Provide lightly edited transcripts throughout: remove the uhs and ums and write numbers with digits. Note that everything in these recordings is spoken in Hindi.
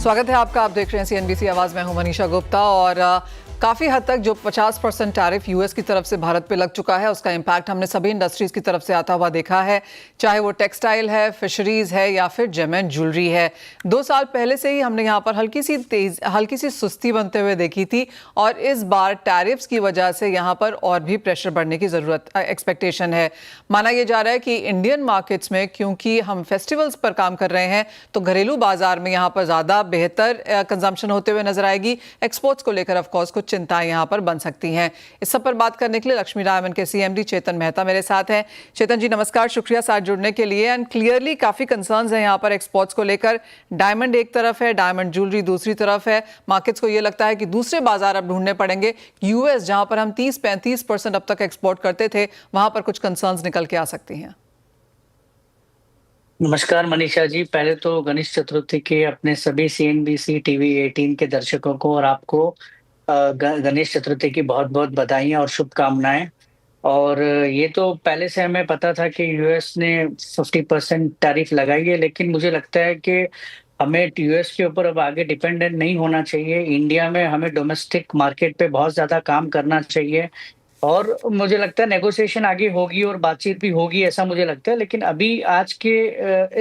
स्वागत है आपका। आप देख रहे हैं सीएनबीसी आवाज में हूं मनीषा गुप्ता। और काफ़ी हद तक जो 50% टैरिफ यूएस की तरफ से भारत पे लग चुका है, उसका इम्पैक्ट हमने सभी इंडस्ट्रीज की तरफ से आता हुआ देखा है, चाहे वो टेक्सटाइल है, फिशरीज है या फिर जेम एंड ज्वेलरी है। 2 साल पहले से ही हमने यहाँ पर हल्की सी सुस्ती बनते हुए देखी थी और इस बार टैरिफ्स की वजह से यहाँ पर और भी प्रेशर बढ़ने की एक्सपेक्टेशन है। माना यह जा रहा है कि इंडियन मार्केट्स में क्योंकि हम फेस्टिवल्स पर काम कर रहे हैं तो घरेलू बाजार में यहाँ पर ज़्यादा बेहतर कंजम्पशन होते हुए नजर आएगी। एक्सपोर्ट्स को लेकर ऑफकोर्स कुछ चिंताएं यहां पर बन सकती हैं। इस सब पर बात करने के लिए लक्ष्मी डायमंड के सीएमडी चेतन मेहता मेरे साथ हैं। चेतन जी नमस्कार, शुक्रिया साथ जुड़ने के लिए। एंड क्लियरली काफी कंसर्न्स हैं यहां पर एक्सपोर्ट्स को लेकर। डायमंड एक तरफ है, डायमंड ज्वेलरी दूसरी तरफ है। मार्केट्स को यह लगता है कि दूसरे बाजार अब ढूंढने पड़ेंगे। यूएस जहां पर हम 30-35% अब तक एक्सपोर्ट करते थे, वहां पर कुछ कंसर्न्स निकल के आ सकती हैं। नमस्कार मनीषा जी, पहले तो गणेश चतुर्थी के अपने सभी सीएनबीसी टीवी 18 के दर्शकों को और आपको गणेश चतुर्थी की बहुत बहुत बधाइयां और शुभकामनाएं। और ये तो पहले से हमें पता था कि यूएस ने 50% टैरिफ लगाई है, लेकिन मुझे लगता है कि हमें यूएस के ऊपर अब आगे डिपेंडेंट नहीं होना चाहिए। इंडिया में हमें डोमेस्टिक मार्केट पे बहुत ज्यादा काम करना चाहिए और मुझे लगता है नेगोशिएशन आगे होगी और बातचीत भी होगी, ऐसा मुझे लगता है। लेकिन अभी आज के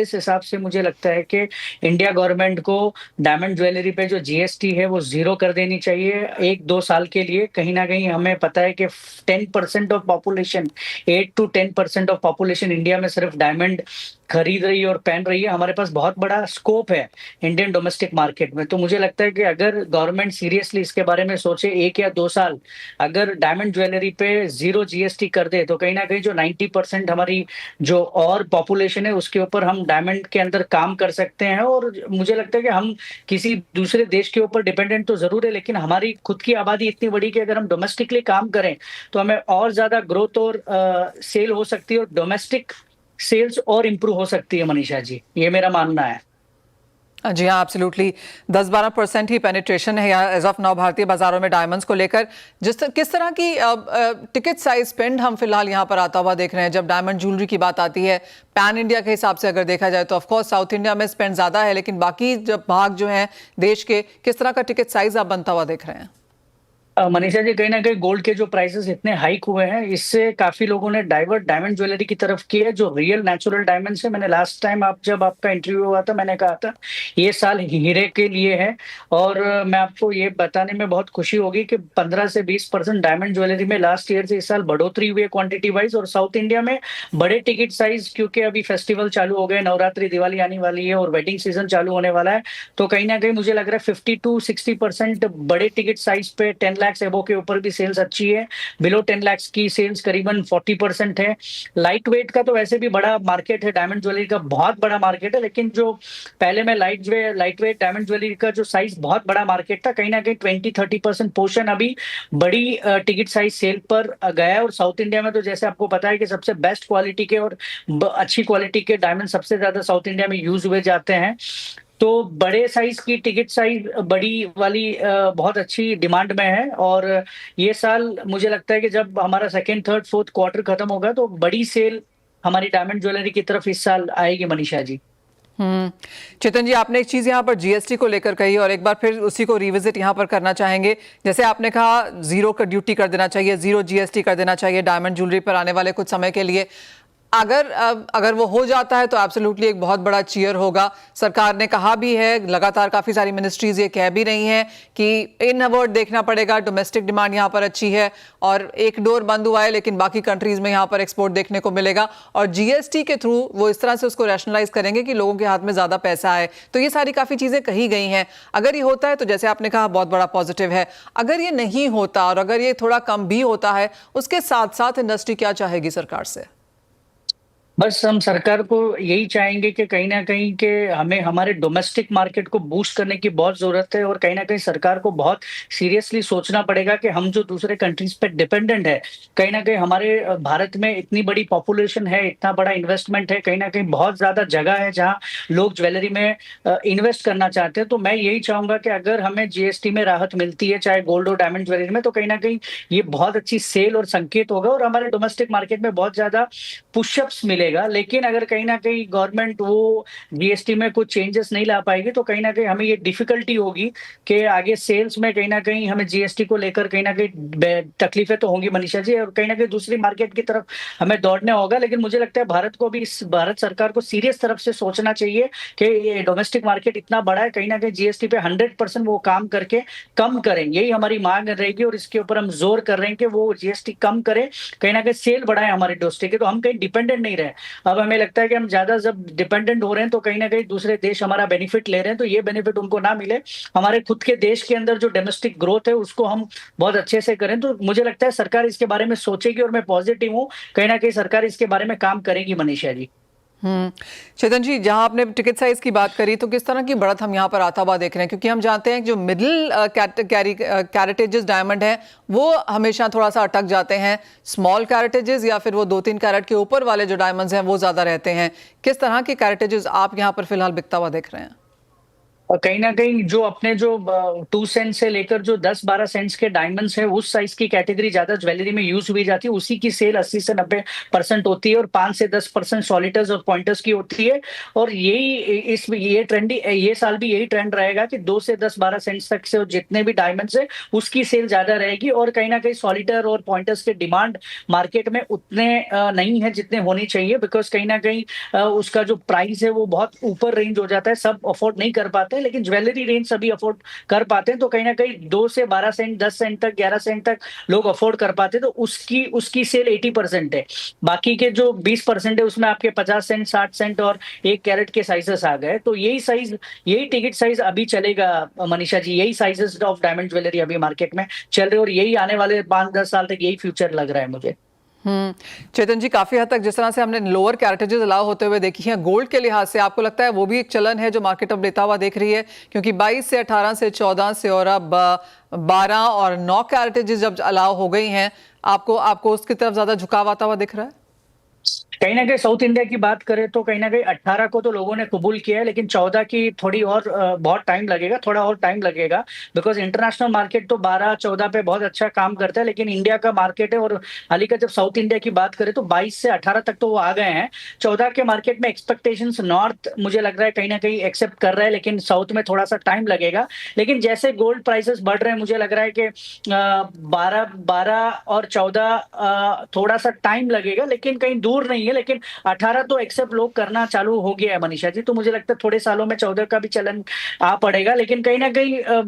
इस हिसाब से मुझे लगता है कि इंडिया गवर्नमेंट को डायमंड ज्वेलरी पे जो जीएसटी है वो 0 कर देनी चाहिए 1-2 साल के लिए। कहीं ना कहीं हमें पता है कि 10% of population, 8 to 10% of population India में सिर्फ डायमंड खरीद रही है और पहन रही है। हमारे पास बहुत बड़ा स्कोप है इंडियन डोमेस्टिक मार्केट में। तो मुझे लगता है कि अगर गवर्नमेंट सीरियसली इसके बारे में सोचे, 1 या 2 साल अगर डायमंड ज्वेलरी पे 0 जीएसटी कर दे, तो कहीं ना कहीं जो 90% हमारी जो और पॉपुलेशन है उसके ऊपर हम डायमंड के अंदर काम कर सकते हैं। और मुझे लगता है कि हम किसी दूसरे देश के ऊपर डिपेंडेंट तो जरूर है, लेकिन हमारी खुद की आबादी इतनी बड़ी कि अगर हम डोमेस्टिकली काम करें तो हमें और ज्यादा ग्रोथ और सेल हो सकती है और डोमेस्टिक सेल्स और इम्प्रूव हो सकती है। मनीषा जी, ये मेरा मानना है। जी हाँ, एब्सोल्युटली 10-12% ही पेनिट्रेशन है एज ऑफ नाउ भारतीय बाजारों में डायमंड्स को लेकर। किस तरह की टिकट साइज स्पेंड हम फिलहाल यहाँ पर आता हुआ देख रहे हैं जब डायमंड ज्वेलरी की बात आती है? पैन इंडिया के हिसाब से अगर देखा जाए तो ऑफकोर्स साउथ इंडिया में स्पेंड ज़्यादा है, लेकिन बाकी जब भाग जो है देश के, किस तरह का टिकट साइज आप बनता हुआ देख रहे हैं? मनीषा जी, कहीं ना कहीं गोल्ड के जो प्राइसेस इतने हाइक हुए हैं, इससे काफी लोगों ने डाइवर्ट डायमंड ज्वेलरी की तरफ की है, जो रियल नेचुरल डायमंड है। मैंने लास्ट टाइम जब आपका इंटरव्यू हुआ था, मैंने कहा था ये साल हीरे के लिए है। और मैं आपको ये बताने में बहुत खुशी होगी कि 15 से 20% डायमंड ज्वेलरी में लास्ट ईयर से इस साल बढ़ोतरी हुई है क्वांटिटी वाइज। और साउथ इंडिया में बड़े टिकट साइज, क्योंकि अभी फेस्टिवल चालू हो गए, नवरात्रि दिवाली आने वाली है और वेडिंग सीजन चालू होने वाला है, तो कहीं ना कहीं मुझे लग रहा है 50-60% बड़े टिकट साइज पे 10 लाख एबो के ऊपर भी सेल्स अच्छी है। बिलो 10 लाख की सेल्स करीबन 40% है। लाइट वेट का तो वैसे भी बड़ा मार्केट है, डायमंड ज्वेलरी का बहुत बड़ा मार्केट है, लेकिन जो पहले में लाइट वेट डायमंड ज्वेलरी का जो साइज बहुत बड़ा मार्केट था, कहीं ना कहीं 20-30% पोर्शन अभी बड़ी टिकट साइज सेल पर गया है। और साउथ इंडिया में तो जैसे आपको पता है कि सबसे बेस्ट क्वालिटी के और अच्छी क्वालिटी के डायमंड सबसे ज्यादा साउथ इंडिया में यूज हुए जाते हैं। तो बड़े साइज की टिकट साइज बड़ी वाली बहुत अच्छी डिमांड में है। और ये साल मुझे लगता है कि जब हमारा सेकंड, थर्ड, फोर्थ क्वार्टर खत्म होगा तो बड़ी सेल हमारी डायमंड ज्वेलरी की तरफ इस साल आएगी। मनीषा जी, चेतन जी, आपने एक चीज यहाँ पर जीएसटी को लेकर कही और एक बार फिर उसी को रिविजिट यहाँ पर करना चाहेंगे। जैसे आपने कहा 0 का ड्यूटी कर देना चाहिए, 0 जीएसटी कर देना चाहिए डायमंड ज्वेलरी पर आने वाले कुछ समय के लिए। अगर वो हो जाता है तो एब्सोल्युटली एक बहुत बड़ा चीयर होगा। सरकार ने कहा भी है, लगातार काफी सारी मिनिस्ट्रीज ये कह भी रही हैं कि इन वर्ड देखना पड़ेगा, डोमेस्टिक डिमांड यहाँ पर अच्छी है और एक डोर बंद हुआ है लेकिन बाकी कंट्रीज में यहाँ पर एक्सपोर्ट देखने को मिलेगा। और जीएसटी के थ्रू वो इस तरह से उसको रैशनलाइज करेंगे कि लोगों के हाथ में ज्यादा पैसा आए। तो ये सारी काफी चीजें कही गई हैं। अगर ये होता है तो जैसे आपने कहा बहुत बड़ा पॉजिटिव है। अगर ये नहीं होता और अगर ये थोड़ा कम भी होता है, उसके साथ साथ इंडस्ट्री क्या चाहेगी सरकार से? बस हम सरकार को यही चाहेंगे कि कहीं ना कहीं के हमें हमारे डोमेस्टिक मार्केट को बूस्ट करने की बहुत जरूरत है। और कहीं ना कहीं सरकार को बहुत सीरियसली सोचना पड़ेगा कि हम जो दूसरे कंट्रीज पे डिपेंडेंट है, कहीं ना कहीं हमारे भारत में इतनी बड़ी पॉपुलेशन है, इतना बड़ा इन्वेस्टमेंट है, कहीं ना कहीं बहुत ज्यादा जगह है जहाँ लोग ज्वेलरी में इन्वेस्ट करना चाहते हैं। तो मैं यही चाहूंगा कि अगर हमें जीएसटी में राहत मिलती है, चाहे गोल्ड और डायमंड ज्वेलरी में, तो कहीं ना कहीं ये बहुत अच्छी सेल और संकेत होगा और हमारे डोमेस्टिक मार्केट में बहुत ज्यादा पुशअप्स मिले मिलेगा, लेकिन अगर कहीं न कहीं गवर्नमेंट वो जीएसटी में कुछ चेंजेस नहीं ला पाएगी, तो कहीं न कहीं हमें ये डिफ़िकल्टी होगी कि आगे सेल्स में कहीं न कहीं हमें जीएसटी को लेकर कहीं न कहीं तकलीफ़ें तो होंगी मनीषा जी, और कहीं न कहीं दूसरी मार्केट की तरफ हमें दौड़ना होगा। लेकिन मुझे लगता है भारत सरकार को सीरियस तरफ से सोचना चाहिए कि ये डोमेस्टिक मार्केट इतना बड़ा है, कहीं न कहीं जीएसटी पे 100% वो काम करके कम करें। यही हमारी माँग रहेगी और इसके ऊपर हम ज़ोर कर रहे हैं कि वो जीएसटी कम करें, कहीं न कहीं सेल बढ़ाएँ हमारे डोमेस्टिक की, तो हम कहीं डिपेंडेंट नहीं रहे। अब हमें लगता है कि हम ज़्यादा जब डिपेंडेंट हो रहे हैं, तो कहीं न कहीं दूसरे देश हमारा बेनिफिट ले रहे हैं, तो ये बेनिफिट उनको ना मिले। हमारे खुद के देश के अंदर जो डोमेस्टिक ग्रोथ है, उसको हम बहुत अच्छे से करें। तो मुझे लगता है सरकार इसके बारे में सोचेगी और मैं पॉजिटिव हूँ, कहीं न कहीं सरकार इसके बारे में काम करेगी मनीषा जी। चेतन जी, जहां आपने टिकट साइज की बात करी तो किस तरह की बढ़त हम यहाँ पर आता हुआ देख रहे हैं, क्योंकि हम जानते हैं कि जो मिडिल कैरेटेजेस डायमंड हैं वो हमेशा थोड़ा सा अटक जाते हैं, स्मॉल कैरेटेजेस या फिर वो 2-3 कैरेट के ऊपर वाले जो डायमंड्स हैं वो ज्यादा रहते हैं। किस तरह के कैरेटेजेस आप यहाँ पर फिलहाल बिकता हुआ देख रहे हैं? और कहीं न कहीं जो अपने जो 2 सेंट से लेकर जो 10-12 सेंट्स के डायमंड्स हैं, उस साइज़ की कैटेगरी ज़्यादा ज्वेलरी में यूज़ हुई जाती है। उसी की सेल 80 से 90% होती है और 5 से 10% सॉलिटर्स और पॉइंटर्स की होती है। और यही ये साल भी यही ट्रेंड रहेगा कि 2 से 10-12 सेंट्स तक से जितने भी डायमंड्स हैं, उसकी सेल ज़्यादा रहेगी। और कहीं न कहीं सॉलिटर और पॉइंटर्स के डिमांड मार्केट में उतने नहीं है जितने होनी चाहिए, बिकॉज़ कहीं न कहीं उसका जो प्राइस है वो बहुत ऊपर रेंज हो जाता है, सब अफोर्ड नहीं कर पाते हैं, लेकिन ज्वेलरी रेंज सभी अफोर्ड कर पाते हैं। तो कहीं न कहीं 2 से 12 सेंट, 10 सेंट तक, 11 सेंट तक लोग अफोर्ड कर पाते हैं, तो उसकी सेल 80% है। बाकी के जो 20% है उसमें आपके 50 सेंट, 60 सेंट और 1 कैरेट के साइज़ेस आ गए। तो यही टिकट साइज़ अभी चलेगा मनीषा जी, यही साइज़ेस ऑफ डायमंड ज्वेलरी अभी मार्केट में चल रहे हैं और यही आने वाले 5-10 साल तक यही फ्यूचर लग रहा है मुझे। चेतन जी, काफी हद तक जिस तरह से हमने लोअर कैरेटेजेस अलाउ होते हुए देखी हैं, गोल्ड के लिहाज से आपको लगता है वो भी एक चलन है जो मार्केट अब लेता हुआ देख रही है? क्योंकि 22 से 18 से 14 से और अब 12 और 9 कैरेटेजेस जब अलाउ हो गई हैं, आपको उसकी तरफ ज्यादा झुकाव आता हुआ दिख रहा है? कहीं न कहीं साउथ इंडिया की बात करें तो कहीं न कहीं 18 को तो लोगों ने कबूल किया है, लेकिन 14 की थोड़ी और बहुत टाइम लगेगा, थोड़ा और टाइम लगेगा, बिकॉज़ इंटरनेशनल मार्केट तो 12-14 पे बहुत अच्छा काम करता है, लेकिन इंडिया का मार्केट है और हाल ही का जब साउथ इंडिया की बात करें तो 22 से 18 तक तो वो आ गए हैं। 14 के मार्केट में एक्सपेक्टेशंस नॉर्थ मुझे लग रहा है कहीं न कहीं एक्सेप्ट कर रहा है, लेकिन साउथ में थोड़ा-सा टाइम लगेगा। लेकिन जैसे गोल्ड प्राइसेस बढ़ रहे हैं, मुझे लग रहा है कि 12 और 14 थोड़ा-सा टाइम लगेगा, लेकिन कहीं दूर नहीं है। लेकिन 18 तो एक्सेप्ट लोग करना चालू हो गया है मनीषा जी, तो मुझे लगता है थोड़े सालों में 14 का भी चलन आ पड़ेगा। लेकिन कहीं न कहीं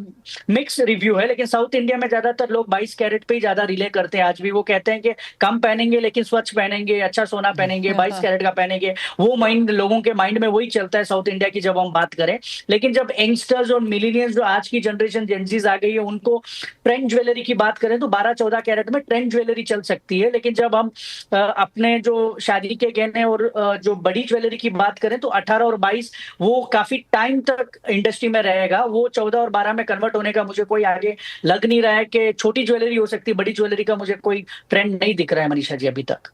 मिक्स रिव्यू है, लेकिन साउथ इंडिया में ज़्यादातर लोग 22 कैरेट पे ही ज़्यादा रिले करते हैं आज भी। वो कहते हैं कि कम पहनेंगे लेकिन स्वच्छ पहनेंगे, अच्छा सोना पहनेंगे, 22 कैरेट का पहनेंगे। वो माइंड लोगों के माइंड में वही चलता है साउथ इंडिया की जब हम बात करें। लेकिन जब यंगस्टर्स और मिलेनियल्स जो आज की जनरेशन जेनज़ीज़ आ गई है, उनको ट्रेंड ज्वेलरी की बात करें तो 12-14 कैरेट में ट्रेंड ज्वेलरी चल सकती है। लेकिन जब हम अपने जो शादी के गहने और जो बड़ी ज्वेलरी की बात करें तो 18 और 22 वो काफी टाइम तक इंडस्ट्री में रहेगा। वो 14 और 12 में कन्वर्ट होने का मुझे कोई आगे लग नहीं रहा है कि छोटी ज्वेलरी हो सकती है, बड़ी ज्वेलरी का मुझे कोई ट्रेंड नहीं दिख रहा है मनीषा जी अभी तक।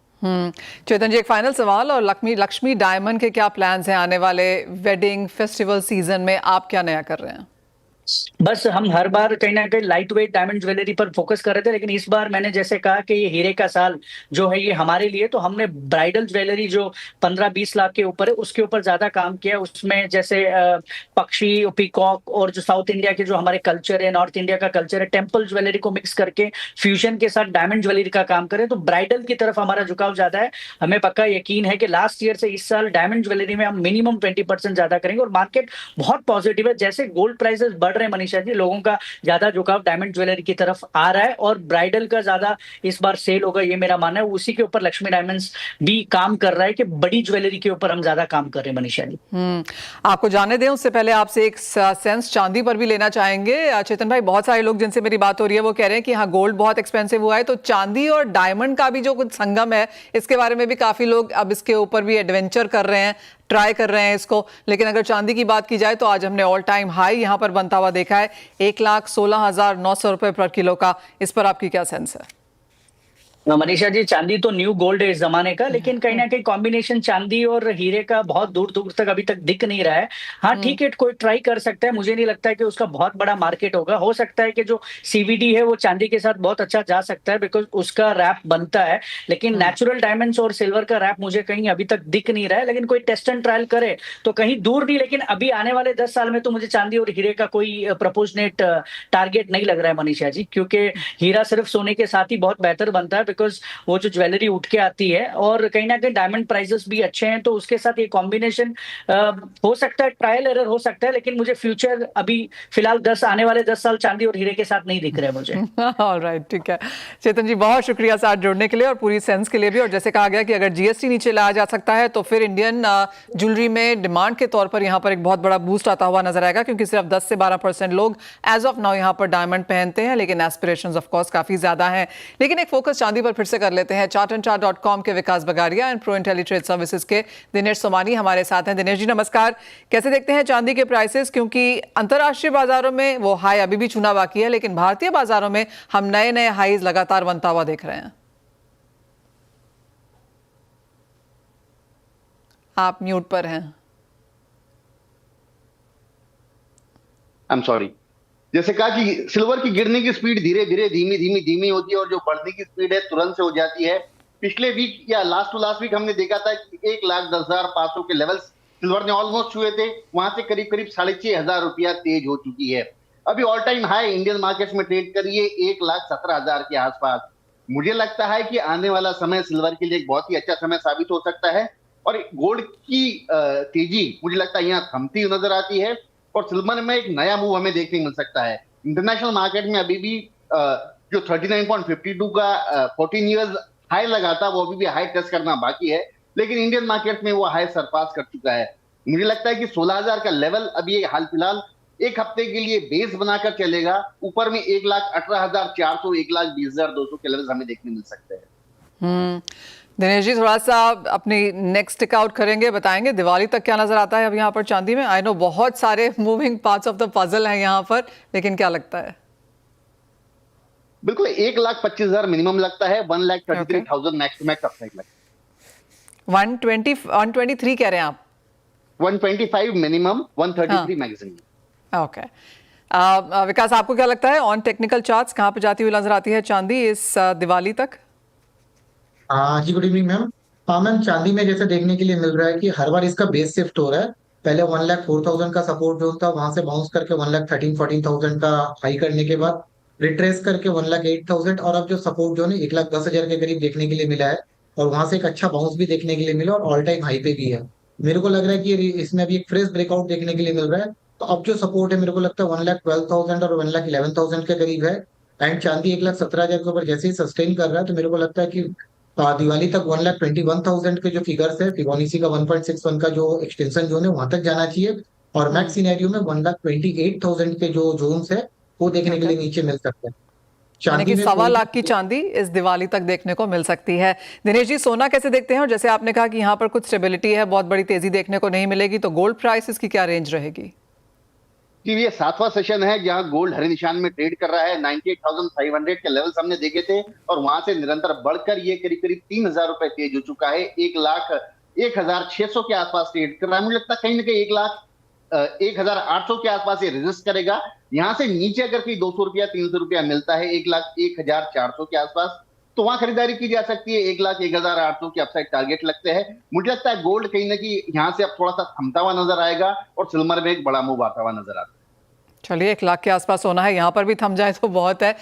चेतन जी, एक फाइनल सवाल, और लक्ष्मी डायमंड के क्या प्लान्स हैं आने वाले वेडिंग फेस्टिवल सीजन में? आप क्या नया कर रहे हैं? बस हम हर बार कहीं न कहीं लाइट वेट डायमंड ज्वेलरी पर फोकस कर रहे थे, लेकिन इस बार मैंने जैसे कहा कि ये हीरे का साल जो है ये हमारे लिए, तो हमने ब्राइडल ज्वेलरी जो 15-20 लाख के ऊपर है उसके ऊपर ज्यादा काम किया। उसमें जैसे पक्षी, पीकॉक और जो साउथ इंडिया के जो हमारे कल्चर है, नॉर्थ इंडिया का कल्चर है, टेम्पल ज्वेलरी को मिक्स करके फ्यूजन के साथ डायमंड ज्वेलरी का काम करें। तो ब्राइडल की तरफ हमारा झुकाव ज्यादा है। हमें पक्का यकीन है कि लास्ट ईयर से इस साल डायमंड ज्वेलरी में हम मिनिमम 20% ज्यादा करेंगे और मार्केट बहुत पॉजिटिव है। जैसे गोल्ड प्राइसेस बढ़ रहे हैं मनीषा जी, लोगों का ज्यादा झुकाव डायमंड ज्वेलरी की तरफ आ रहा है और ब्राइडल का ज्यादा इस बार सेल होगा, ये मेरा मानना है। उसी के ऊपर लक्ष्मी डायमंड्स भी काम कर रहा है कि बड़ी ज्वेलरी के ऊपर हम ज्यादा काम कर रहे हैं मनीषा जी। आपको जाने दें उससे पहले आपसे एक सेंस चांदी पर भी लेना चाहेंगे। चेतन भाई, बहुत सारे लोग जिनसे मेरी बात हो रही है वो कह रहे हैं कि हाँ, गोल्ड बहुत एक्सपेंसिव हुआ है, तो चांदी और डायमंड का भी जो कुछ संगम है, इसके बारे में भी काफी लोग अब इसके ऊपर भी एडवेंचर कर रहे हैं, ट्राई कर रहे हैं इसको। लेकिन अगर चांदी की बात की जाए तो आज हमने ऑल टाइम हाई यहां पर बनता हुआ देखा है, 1,16,900 रुपए पर किलो का। इस पर आपकी क्या सेंस है? मनीषा जी, चांदी तो न्यू गोल्ड है इस जमाने का, लेकिन कहीं ना कहीं कॉम्बिनेशन चांदी और हीरे का बहुत दूर दूर तक अभी तक दिख नहीं रहा है। हाँ ठीक है, कोई ट्राई कर सकता है। मुझे नहीं लगता है कि उसका बहुत बड़ा मार्केट होगा। हो सकता है कि जो सीवीडी है वो चांदी के साथ बहुत अच्छा जा सकता है, बिकॉज उसका रैप बनता है। लेकिन नेचुरल डायमंड्स और सिल्वर का रैप मुझे कहीं अभी तक दिख नहीं रहा है। लेकिन कोई टेस्ट एंड ट्रायल करे तो कहीं दूर नहीं, लेकिन अभी आने वाले 10 साल में तो मुझे चांदी और हीरे का कोई प्रपोजनेट टारगेट नहीं लग रहा है मनीषा जी, क्योंकि हीरा सिर्फ सोने के साथ ही बहुत बेहतर बनता है, बिकॉज वो जो ज्वेलरी उठ के आती है, और कहीं ना कहीं डायमंड प्राइसेस भी अच्छे हैं, तो उसके साथ ये कॉम्बिनेशन हो सकता है। ट्रायल एरर हो सकता है, लेकिन मुझे फ्यूचर अभी फिलहाल आने वाले 10 साल चांदी और हीरे के साथ नहीं दिख रहे हैं मुझे। ऑलराइट, ठीक है चेतन जी, बहुत शुक्रिया साथ जुड़ने के लिए और पूरी सेंस के लिए भी। और जैसे कहा गया कि अगर जीएसटी नीचे लाया जा सकता है तो फिर इंडियन ज्वेलरी में डिमांड के तौर पर यहाँ पर एक बहुत बड़ा बूस्ट आता हुआ नजर आएगा, क्योंकि सिर्फ 10 से 12% लोग एज ऑफ नाउ यहाँ पर डायमंड पहनते हैं, लेकिन एस्पिरेशंस ऑफ कोर्स काफी ज्यादा हैं। लेकिन एक फोकस चांदी पर फिर से कर लेते हैं। chartandchart.com के Vikas Bagaria and pro intelli trade services के दिनेश सोमानी हमारे साथ हैं। दिनेश जी नमस्कार, कैसे देखते हैं चांदी के प्राइसेस? क्योंकि अंतर्राष्ट्रीय बाजारों में वो हाई अभी भी छूना बाकी है, लेकिन भारतीय बाजारों में हम नए नए हाईज लगातार बनता हुआ देख रहे हैं। आप म्यूट पर हैं। I am sorry. जैसे कहा कि सिल्वर की गिरने की स्पीड धीरे धीरे धीमी धीमी धीमी होती है और जो बढ़ने की स्पीड है तुरंत से हो जाती है। पिछले वीक या लास्ट टू लास्ट वीक हमने देखा था कि 1,10,500 के लेवल्स सिल्वर ने ऑलमोस्ट छुए थे। वहां से करीब करीब 6,500 रुपया तेज हो चुकी है। अभी all time high Indian markets में ट्रेड कर रही है 1,17,000 के आसपास। मुझे लगता है कि आने वाला समय सिल्वर के लिए एक बहुत ही अच्छा समय साबित हो सकता है और गोल्ड की तेजी मुझे लगता है यहाँ थमती हुई नजर आती है और सिल्वर में एक नया मूव हमें देखने को मिल सकता है। इंटरनेशनल मार्केट में अभी भी जो 39.52 का 14 इयर्स हाई लगा था वो अभी भी हाई टच करना बाकी है, लेकिन इंडियन मार्केट में वो हाई सरपास कर चुका है। मुझे लगता है कि 16,000 का लेवल अभी हाल फिलहाल एक हफ्ते के लिए बेस बनाकर चलेगा। ऊपर में 1,18,400 1,20,200 के लेवल हमें देखने मिल सकते हैं। दिनेश जी, थोड़ा सा अपनी नेक्स्ट टिक आउट करेंगे, बताएंगे दिवाली तक क्या नजर आता है अब यहाँ पर चांदी में? आई नो बहुत सारे moving parts of the puzzle हैं यहाँ पर, लेकिन क्या लगता है? बिल्कुल 1,25,000 मिनिमम लगता है, 1,33,000 मैक्स टू मैक्स अपसाइड लगता है। 123 कह रहे हैं आप? 125 मिनिमम, 133 मैक्सिमम। ओके। विकास, आपको क्या लगता है ऑन टेक्निकल चार्ट्स कहाँ पे जाती हुई नजर आती है चांदी इस दिवाली तक? जी गुड इवनिंग मैम। हाँ मैम, चांदी में जैसे देखने के लिए मिल रहा है कि हर बार इसका बेस शिफ्ट हो रहा है। पहले 1,04,000 का सपोर्ट जोन था, वहां से बाउंस करके 1,13,14,000 का हाई करने के बाद रिट्रेस करके 1,08,000 और अब जो सपोर्ट जोन है 1,10,000 के करीब देखने के लिए मिला है और वहां से एक अच्छा बाउंस भी देखने के लिए मिला और ऑल टाइम हाई पे भी है। मेरे को लग रहा है कि इसमें अभी एक फ्रेश ब्रेकआउट देखने के लिए मिल रहा है। तो अब जो सपोर्ट है मेरे को लगता है 1,12,000 और 1,11,000 के करीब है। एंड चांदी 1,17,000 के ऊपर जैसे ही सस्टेन कर रहा है तो मेरे को लगता है कि दिवाली तक 1,21,000 के जो फिगर्स है, फिबोनाची का 1.61 का जो एक्सटेंशन जोन है वहां तक जाना चाहिए और मैक्स सिनेरियो में 1,28,000 के जो जोन्स है वो देखने के लिए नीचे मिल सकते हैं। यानी कि 1,15,00,000 की चांदी इस दिवाली तक देखने को मिल सकती है। दिनेश जी, सोना कैसे देखते हैं? और जैसे आपने कहा कि यहाँ पर कुछ स्टेबिलिटी है, बहुत बड़ी तेजी देखने को नहीं मिलेगी, तो गोल्ड प्राइस इसकी क्या रेंज रहेगी? कि ये 7वां सेशन है जहां गोल्ड हरे निशान में ट्रेड कर रहा है। 98,500 के लेवल्स हमने देखे थे और वहां से निरंतर बढ़कर ये करीब करीब 3,000 रुपए तेज हो चुका है। 1,01,600 के आसपास ट्रेड कर रहा है। मुझे लगता है कहीं ना कहीं 1,0800 के आसपास ये रेजिस्ट करेगा। यहाँ से नीचे अगर कोई 200 रुपया 300 रुपया मिलता है 1,01,400 के आसपास, तो वहां खरीदारी की जा सकती है। 1,01,800 के अपसाइड टारगेट लगते हैं। मुझे लगता है गोल्ड कहीं ना कहीं यहाँ से अब थोड़ा सा थमता हुआ नजर आएगा और सिल्वर में एक बड़ा मूव आता हुआ नजर आता है। चलिए, 1,00,000 के आसपास होना है, यहाँ पर भी थम जाए तो बहुत है।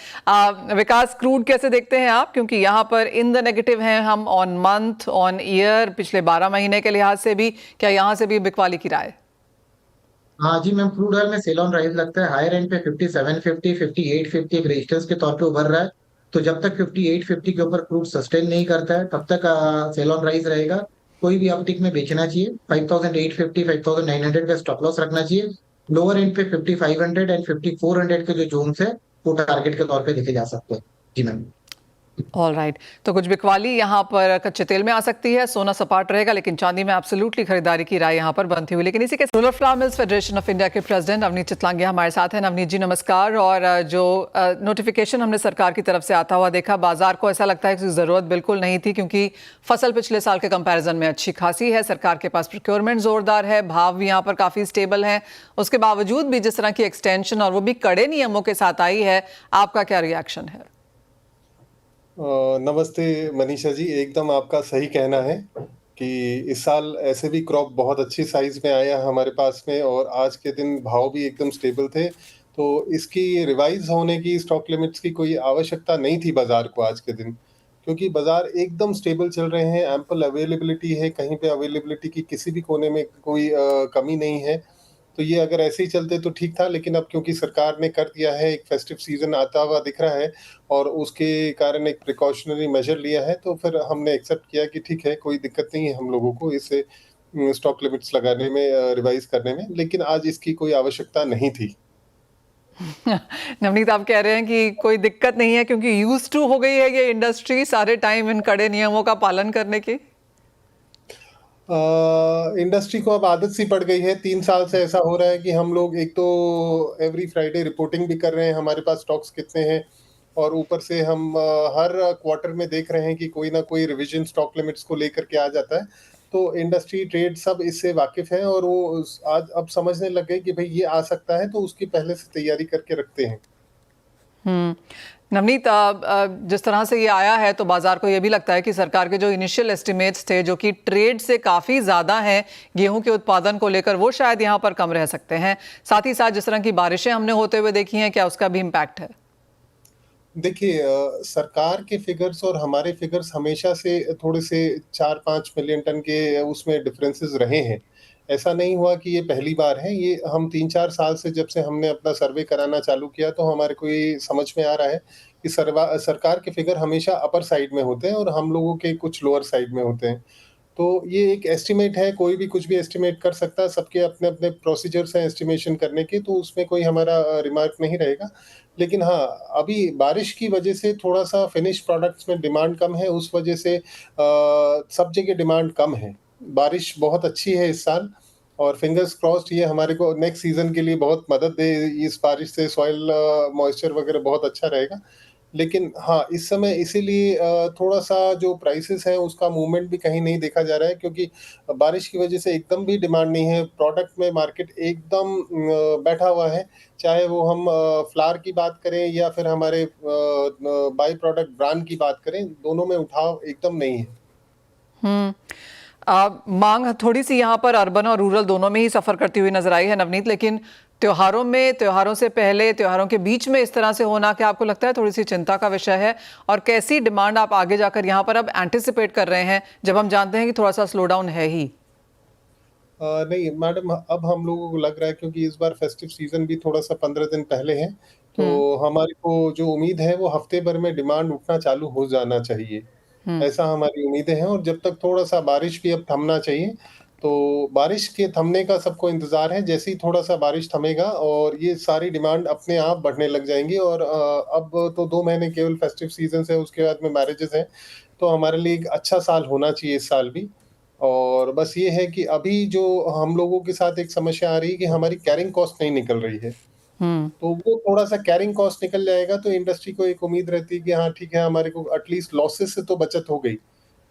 विकास, क्रूड कैसे देखते हैं आप? क्योंकि यहाँ पर इन द नेगेटिव हैं हम ऑन मंथ, ऑन ईयर, पिछले 12 महीने के लिहाज से भी। क्या यहाँ से भी बिकवाली की राय? हाँ जी मैम, क्रूड ऑयल में सेल ऑन राइज लगता है। हायर एंड पे 5750 5850 एक रेजिस्टेंस के तौर पे उभर रहा है। तो जब तक 5850 के ऊपर क्रूड सस्टेन नहीं करता है तब तक सेल ऑन राइज रहेगा। कोई भी अपटिक में बेचना चाहिए। 5,850 5,900 का स्टॉप लॉस रखना चाहिए। लोअर एंड पे 5,500 एंड 5,400 के जो जोन्स है वो टारगेट के तौर पे देखे जा सकते हैं। जी मैम। ऑल राइट, तो कुछ बिकवाली यहाँ पर कच्चे तेल में आ सकती है, सोना सपाट रहेगा, लेकिन चांदी में एब्सोल्युटली खरीदारी की राय यहाँ पर बनती हुई। लेकिन इसी के solar flower mills federation of India के प्रेसिडेंट नवनीत चितलांगिया हमारे साथ हैं। नवनीत जी नमस्कार। और जो नोटिफिकेशन हमने सरकार की तरफ से आता हुआ देखा, बाजार को ऐसा लगता है कि ज़रूरत बिल्कुल नहीं थी, क्योंकि फसल पिछले साल के कंपैरिजन में अच्छी खासी है, सरकार के पास प्रोक्योरमेंट जोरदार है, भाव भी यहाँ पर काफ़ी स्टेबल हैं। उसके बावजूद भी जिस तरह की एक्सटेंशन और वो भी कड़े नियमों के साथ आई है, आपका क्या रिएक्शन है? नमस्ते मनीषा जी, एकदम आपका सही कहना है कि इस साल ऐसे भी क्रॉप बहुत अच्छी साइज में आया हमारे पास में, और आज के दिन भाव भी एकदम स्टेबल थे। तो इसकी रिवाइज होने की, स्टॉक लिमिट्स की कोई आवश्यकता नहीं थी बाजार को आज के दिन, क्योंकि बाजार एकदम स्टेबल चल रहे हैं, एम्पल अवेलेबिलिटी है, कहीं पे अवेलेबिलिटी की किसी भी कोने में कोई कमी नहीं है। तो ये अगर ऐसे ही चलते तो ठीक था, लेकिन अब क्योंकि सरकार ने कर दिया है, एक फेस्टिव सीजन आता हुआ दिख रहा है और उसके कारण एक प्रिकॉशनरी मेजर लिया है, तो फिर हमने एक्सेप्ट किया कि ठीक है, कोई दिक्कत नहीं है हम लोगों को इसे स्टॉक लिमिट्स लगाने में, रिवाइज करने में, लेकिन आज इसकी कोई आवश्यकता नहीं थी। नवनीत, आप कह रहे हैं कि कोई दिक्कत नहीं है क्योंकि यूज टू हो गई है ये इंडस्ट्री सारे टाइम इन कड़े नियमों का पालन करने की। इंडस्ट्री को अब आदत सी पड़ गई है। 3 साल से ऐसा हो रहा है कि हम लोग एक तो एवरी फ्राइडे रिपोर्टिंग भी कर रहे हैं, हमारे पास स्टॉक्स कितने हैं, और ऊपर से हम हर क्वार्टर में देख रहे हैं कि कोई ना कोई रिवीजन स्टॉक लिमिट्स को लेकर के आ जाता है। तो इंडस्ट्री, ट्रेड सब इससे वाकिफ है, और वो आज अब समझने लग गए कि भाई ये आ सकता है, तो उसकी पहले से तैयारी करके रखते हैं। नवनीत, जिस तरह से ये आया है तो बाजार को ये भी लगता है कि सरकार के जो इनिशियल एस्टिमेट्स थे, जो कि ट्रेड से काफ़ी ज़्यादा हैं गेहूं के उत्पादन को लेकर, वो शायद यहाँ पर कम रह सकते हैं। साथ ही साथ जिस तरह की बारिशें हमने होते हुए देखी हैं, क्या उसका भी इम्पैक्ट है? देखिए, सरकार के फिगर्स और हमारे फिगर्स हमेशा से थोड़े से 4-5 मिलियन टन के उसमें डिफरेंसेस रहे हैं। ऐसा नहीं हुआ कि ये पहली बार है, ये हम 3-4 साल से जब से हमने अपना सर्वे कराना चालू किया, तो हमारे को ये समझ में आ रहा है कि सरकार के फिगर हमेशा अपर साइड में होते हैं और हम लोगों के कुछ लोअर साइड में होते हैं। तो ये एक एस्टिमेट है, कोई भी कुछ भी एस्टिमेट कर सकता है, सबके अपने-अपने प्रोसीजर्स हैं एस्टिमेशन करने के, तो उसमें कोई हमारा रिमार्क नहीं रहेगा। लेकिन हाँ, अभी बारिश की वजह से थोड़ा-सा फिनिश प्रोडक्ट्स में डिमांड कम है, उस वजह से सब जगह डिमांड कम है। बारिश बहुत अच्छी है इस साल, और फिंगर्स क्रॉस्ड ये हमारे को नेक्स्ट सीज़न के लिए बहुत मदद दे, इस बारिश से सॉइल मॉइस्चर वगैरह बहुत अच्छा रहेगा। लेकिन हाँ, इस समय इसीलिए थोड़ा-सा जो प्राइसेस हैं उसका मूवमेंट भी कहीं नहीं देखा जा रहा है, क्योंकि बारिश की वजह से एकदम भी डिमांड नहीं है। प्रोडक्ट में मार्केट एकदम बैठा हुआ है, चाहे वो हम फ्लावर की बात करें या फिर हमारे बाई प्रोडक्ट ब्रांड की बात करें, दोनों में उठाव एकदम नहीं है। मांग थोड़ी सी यहाँ पर अर्बन और रूरल दोनों में ही सफर करती हुई नजर आई है नवनीत, लेकिन त्योहारों में, त्योहारों से पहले, त्योहारों के बीच में इस तरह से होना, क्या आपको लगता है थोड़ी सी चिंता का विषय है? और कैसी डिमांड आप आगे जाकर यहाँ पर अब एंटिसिपेट कर रहे हैं, जब हम जानते हैं कि थोड़ा सा स्लो डाउन है ही? नहीं मैडम, अब हम लोगों को लग रहा है, क्योंकि इस बार फेस्टिव सीजन भी थोड़ा सा 15 दिन पहले है, तो हमारी को जो उम्मीद है वो हफ्ते भर में डिमांड उठना चालू हो जाना चाहिए, ऐसा हमारी उम्मीदें हैं। और जब तक थोड़ा सा बारिश भी अब थमना चाहिए, तो बारिश के थमने का सबको इंतजार है। जैसे ही थोड़ा सा बारिश थमेगा और ये सारी डिमांड अपने आप बढ़ने लग जाएंगी। और अब तो 2 महीने केवल फेस्टिव सीजन है, उसके बाद में मैरिजेस हैं, तो हमारे लिए एक अच्छा साल होना चाहिए इस साल भी। और बस ये है कि अभी जो हम लोगों के साथ एक समस्या आ रही है कि हमारी कैरिंग कॉस्ट नहीं निकल रही है, तो वो थोड़ा-सा कैरिंग कॉस्ट निकल जाएगा, तो इंडस्ट्री को एक उम्मीद रहती है कि हाँ, ठीक है, हमारे को एटलीस्ट लॉसेस से तो बचत हो गई।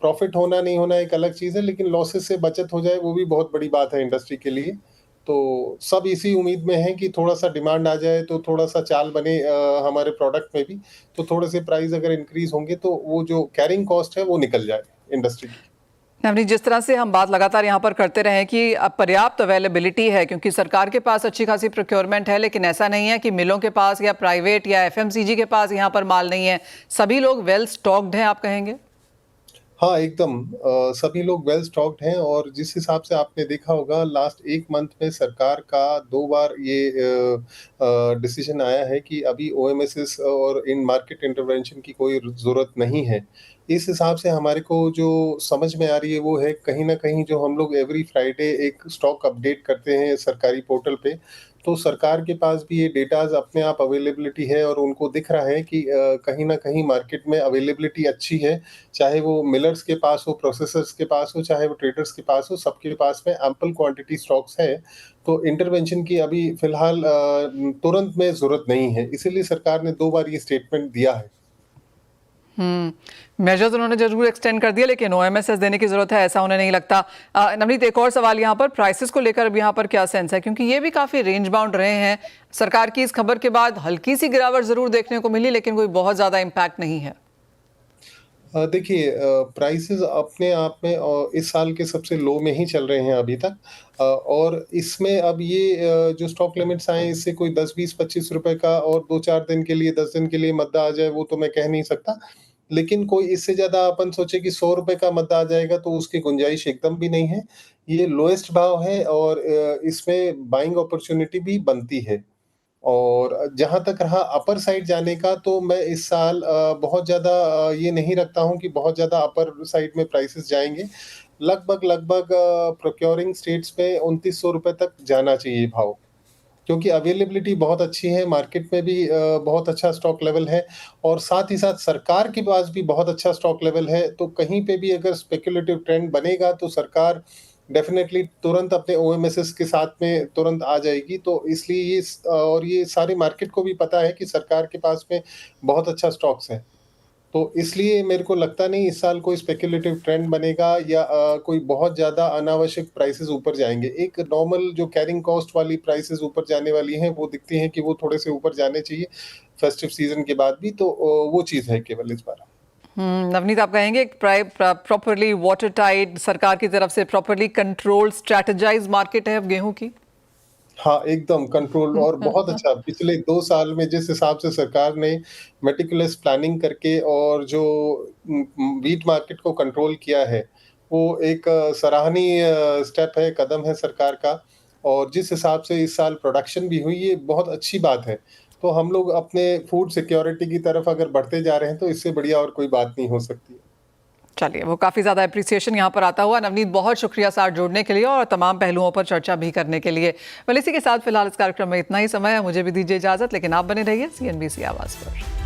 प्रॉफिट होना नहीं होना एक अलग चीज़ है, लेकिन लॉसेस से बचत हो जाए वो भी बहुत बड़ी बात है इंडस्ट्री के लिए। तो सब इसी उम्मीद में हैं कि थोड़ा-सा डिमांड आ जाए, तो थोड़ा-सा चाल बने हमारे प्रोडक्ट में भी, तो थोड़े से प्राइस अगर इंक्रीज़ होंगे, तो वो जो कैरिंग कॉस्ट है वो निकल जाए इंडस्ट्री की। नवनीत, जिस तरह से हम बात लगातार यहाँ पर करते रहे कि अब पर्याप्त अवेलेबिलिटी है, क्योंकि सरकार के पास अच्छी खासी प्रोक्योरमेंट है, लेकिन ऐसा नहीं है कि मिलों के पास या प्राइवेट या एफएमसीजी के पास यहाँ पर माल नहीं है। सभी लोग वेल स्टॉक्ड हैं, आप कहेंगे? हाँ, एकदम सभी लोग वेल स्टॉक्ड हैं, और जिस हिसाब से आपने देखा होगा लास्ट 1 मंथ में सरकार का 2 बार ये डिसीजन आया है कि अभी ओएमएसएस और इन मार्केट इंटरवेंशन की कोई ज़रूरत नहीं है। इस हिसाब से हमारे को जो समझ में आ रही है वो है, कहीं न कहीं जो हम लोग एवरी फ्राइडे एक स्टॉक अपडेट करते हैं सरकारी पोर्टल पे, तो तो सरकार के पास भी ये डेटाज अपने आप अवेलेबिलिटी है और उनको दिख रहा है कि कहीं ना कहीं मार्केट में अवेलेबिलिटी अच्छी है, चाहे वो मिलर्स के पास हो, प्रोसेसर्स के पास हो, चाहे वो ट्रेडर्स के पास हो, सबके पास में एम्पल क्वांटिटी स्टॉक्स है। तो इंटरवेंशन की अभी फिलहाल तुरंत में जरूरत नहीं है, इसीलिए सरकार ने 2 बार ये स्टेटमेंट दिया है। मेजर्स उन्होंने जरूर एक्सटेंड कर दिया, लेकिन ओएमएसएस देने की जरूरत है ऐसा उन्हें नहीं लगता। नवनीत, एक और सवाल यहाँ पर प्राइसेस को लेकर अब यहाँ पर क्या सेंस है, क्योंकि ये भी काफी रेंज बाउंड रहे हैं। सरकार की इस खबर के बाद हल्की सी गिरावट जरूर देखने को मिली, लेकिन कोई बहुत ज्यादा इम्पैक्ट नहीं है। देखिए, प्राइसेस अपने आप में इस साल के सबसे लो में ही चल रहे हैं अभी तक। और इसमें अब ये जो स्टॉप लिमिट्स आए, इससे कोई 10, 20, 25 रुपए का और 2-4 दिन के लिए, 10 दिन के लिए मद्दा आ जाए, वो तो मैं कह नहीं सकता। लेकिन कोई इससे ज़्यादा अपन सोचे कि 100 रुपए का मद्दा आ जाएगा, तो उसकी गुंजाइश एकदम भी नहीं है। ये लोएस्ट भाव है और इसमें बाइंग अपॉर्चुनिटी भी बनती है। और जहाँ तक रहा अपर साइड जाने का, तो मैं इस साल बहुत ज़्यादा ये नहीं रखता हूँ कि बहुत ज़्यादा अपर साइड में प्राइसेस जाएँगे। लगभग प्रोक्योरिंग स्टेट्स में 2900 रुपए तक जाना चाहिए भाव। क्योंकि अवेलेबिलिटी बहुत अच्छी है, मार्केट में भी बहुत अच्छा स्टॉक लेवल है और साथ ही साथ सरकार के पास भी बहुत अच्छा स्टॉक लेवल है। तो कहीं पे भी अगर स्पेक्युलेटिव ट्रेंड बनेगा, तो सरकार डेफिनेटली तुरंत अपने ओएमएसएस के साथ में तुरंत आ जाएगी। तो इसलिए ये सारे मार्केट को भी पता है कि सरकार के पास में बहुत अच्छा स्टॉक्स है। तो इसलिए मेरे को लगता नहीं इस साल कोई स्पेक्युलेटिव ट्रेंड बनेगा या कोई बहुत ज़्यादा अनावश्यक प्राइसेस ऊपर जाएँगे। एक नॉर्मल जो कैरिंग कॉस्ट वाली प्राइसेस ऊपर जाने वाली हैं, वो दिखती हैं कि वो थोड़े से ऊपर जाने चाहिए फेस्टिव सीजन के बाद भी। तो वो चीज़ है केवल इस बार। नवनीत, आप कहेंगे प्रॉपरली वाटर टाइट, सरकार की तरफ से प्रॉपरली कंट्रोल स्ट्रेटेजाइज मार्केट है अब गेहूं की? हाँ, एकदम कंट्रोल और बहुत अच्छा। पिछले 2 साल में जिस हिसाब से सरकार ने मेटिकुलस प्लानिंग करके और जो व्हीट मार्केट को कंट्रोल किया है, वो एक सराहनीय स्टेप है, कदम है सरकार का। और जिस हिसाब से इस साल प्रोडक्शन भी हुई, ये बहुत अच्छी बात है। तो हम लोग अपने फूड सिक्योरिटी की तरफ अगर बढ़ते जा रहे हैं, तो इससे बढ़िया और कोई बात नहीं हो सकती है। चलिए, वो काफ़ी ज़्यादा अप्रिसिएशन यहाँ पर आता हुआ। नवनीत, बहुत शुक्रिया साथ जुड़ने के लिए और तमाम पहलुओं पर चर्चा भी करने के लिए। इसी के साथ फिलहाल इस कार्यक्रम में इतना ही समय है, मुझे भी दीजिए इजाज़त, लेकिन आप बने रहिए CNBC आवाज़ पर।